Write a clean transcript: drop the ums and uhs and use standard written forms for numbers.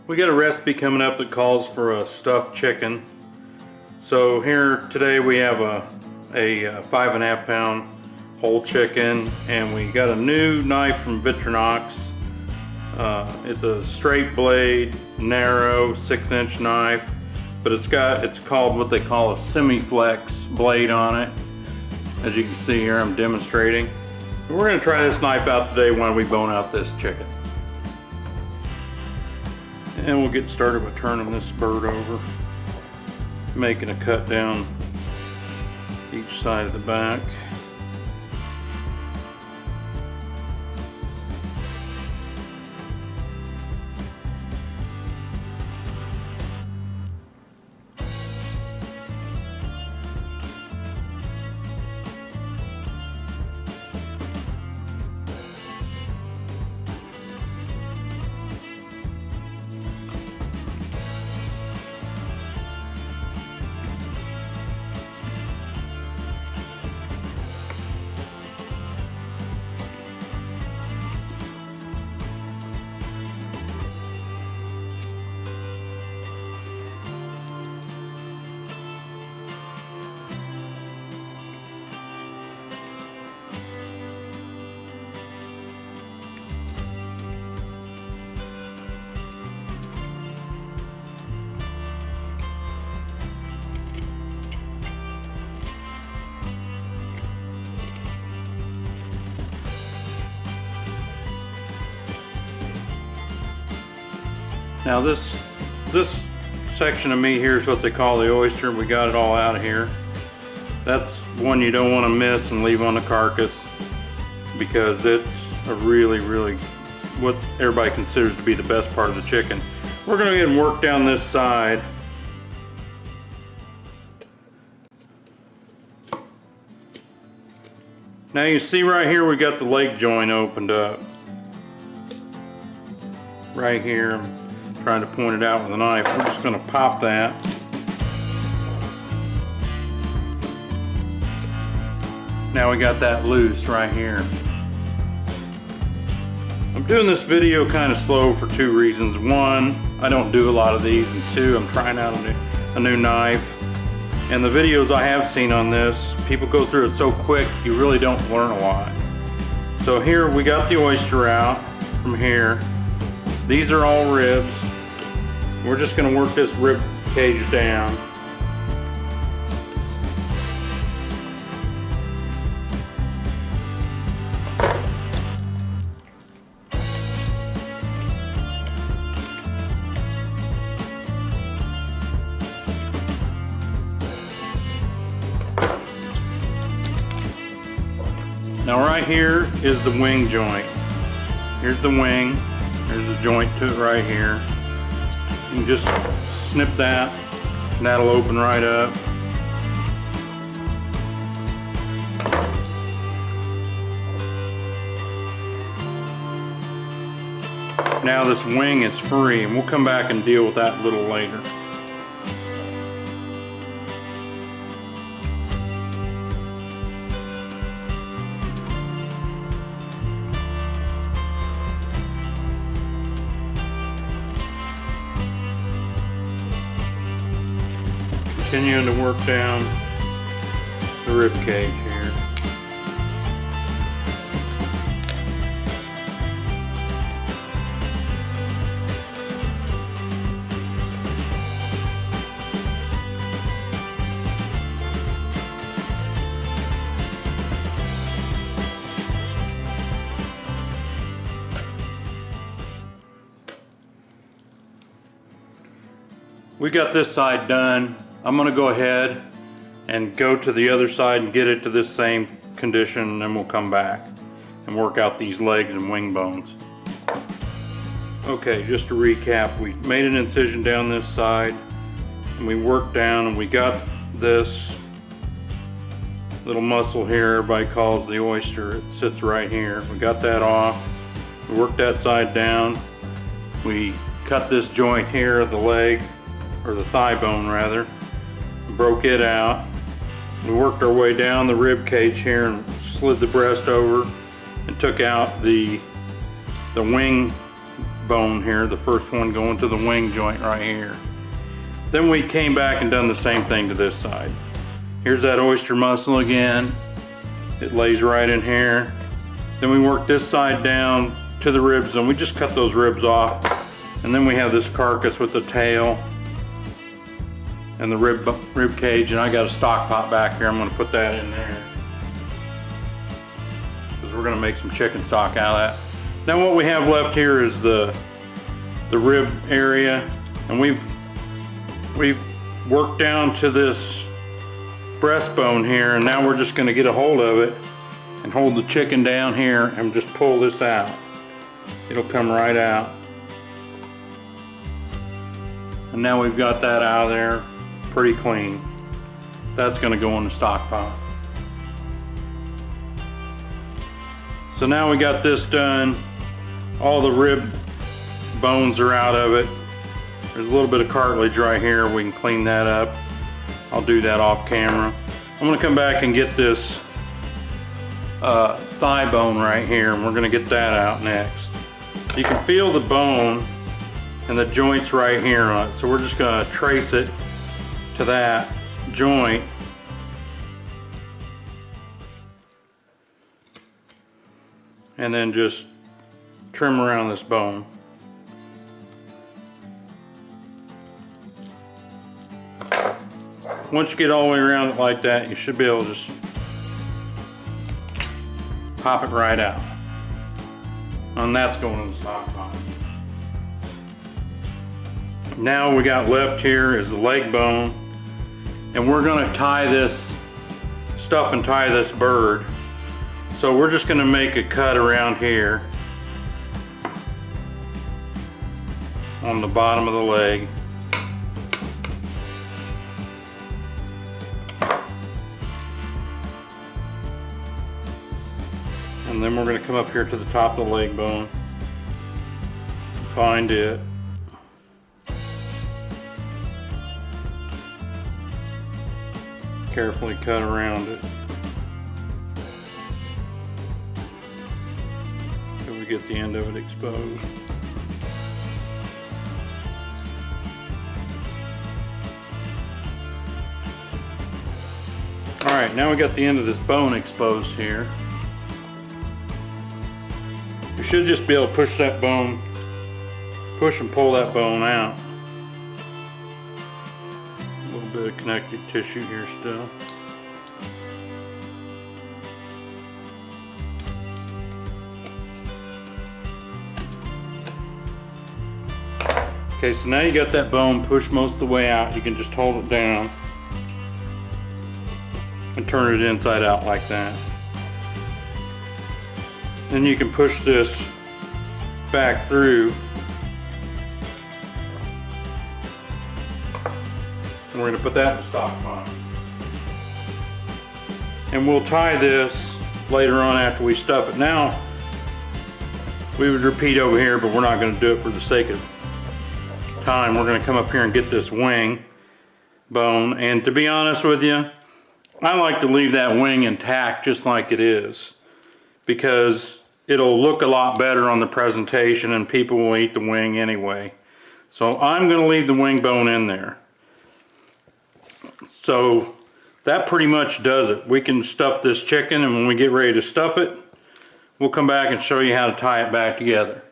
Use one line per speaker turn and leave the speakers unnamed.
We got a recipe coming up that calls for a stuffed chicken. So here today we have a 5.5 pound whole chicken, and we got a new knife from Victorinox. It's a straight blade, narrow 6-inch knife, but it's called what they call a semi-flex blade on it. As you can see here, I'm demonstrating. We're going to try this knife out today when we bone out this chicken. And we'll get started with turning this bird over, making a cut down each side of the back. Now this section of meat here is what they call the oyster. We got it all out of here. That's one you don't want to miss and leave on the carcass, because it's a really what everybody considers to be the best part of the chicken. We're going to go ahead and work down this side. Now you see right here we got the leg joint opened up. Right here, I'm trying to point it out with a knife. We're just going to pop that. Now we got that loose right here. I'm doing this video kind of slow for two reasons. One, I don't do a lot of these, and two, I'm trying out a new knife. And the videos I have seen on this, people go through it so quick you really don't learn a lot. So here we got the oyster out from here. These are all ribs. We're just going to work this rib cage down. Now right here is the wing joint. Here's the wing. There's a joint to it right here. You can just snip that, and that'll open right up. Now this wing is free, and we'll come back and deal with that a little later. Continuing to work down the rib cage here. We got this side done. I'm going to go ahead and go to the other side and get it to this same condition, and then we'll come back and work out these legs and wing bones. Okay, just to recap, we made an incision down this side, and we worked down, and we got this little muscle here everybody calls the oyster. It sits right here. We got that off. We worked that side down. We cut this joint here of the leg, or the thigh bone rather, broke it out. We worked our way down the rib cage here and slid the breast over and took out the wing bone here, the first one going to the wing joint right here. Then we came back and done the same thing to this side. Here's that oyster muscle again. It lays right in here. Then we work this side down to the ribs, and we just cut those ribs off. And then we have this carcass with the tail and the rib cage, and I got a stock pot back here. I'm gonna put that in there because we're gonna make some chicken stock out of that. Now what we have left here is the rib area, and we've worked down to this breastbone here, and now we're just gonna get a hold of it and hold the chicken down here and just pull this out. It'll come right out. And now we've got that out of there pretty clean. That's gonna go in the stock pot. So now we got this done. All the rib bones are out of it. There's a little bit of cartilage right here. We can clean that up. I'll do that off camera. I'm gonna come back and get this thigh bone right here, and we're gonna get that out next. You can feel the bone and the joints right here on it. So we're just gonna trace it to that joint. And then just trim around this bone. Once you get all the way around it like that, you should be able to just pop it right out. And that's going in the stock pot. Now we got left here is the leg bone, and we're gonna tie this stuff and tie this bird. So we're just gonna make a cut around here on the bottom of the leg. And then we're gonna come up here to the top of the leg bone, find it. Carefully cut around it so we get the end of it exposed. Alright, now we got the end of this bone exposed here. You should just be able to push that bone, push and pull that bone out. A little bit of connective tissue here still. Okay, so now you got that bone pushed most of the way out. You can just hold it down and turn it inside out like that. Then you can push this back through. And we're going to put that in the stock pot. And we'll tie this later on after we stuff it. Now, we would repeat over here, but we're not going to do it for the sake of time. We're going to come up here and get this wing bone. And to be honest with you, I like to leave that wing intact just like it is, because it'll look a lot better on the presentation and people will eat the wing anyway. So I'm going to leave the wing bone in there. So that pretty much does it. We can stuff this chicken, and when we get ready to stuff it, we'll come back and show you how to tie it back together.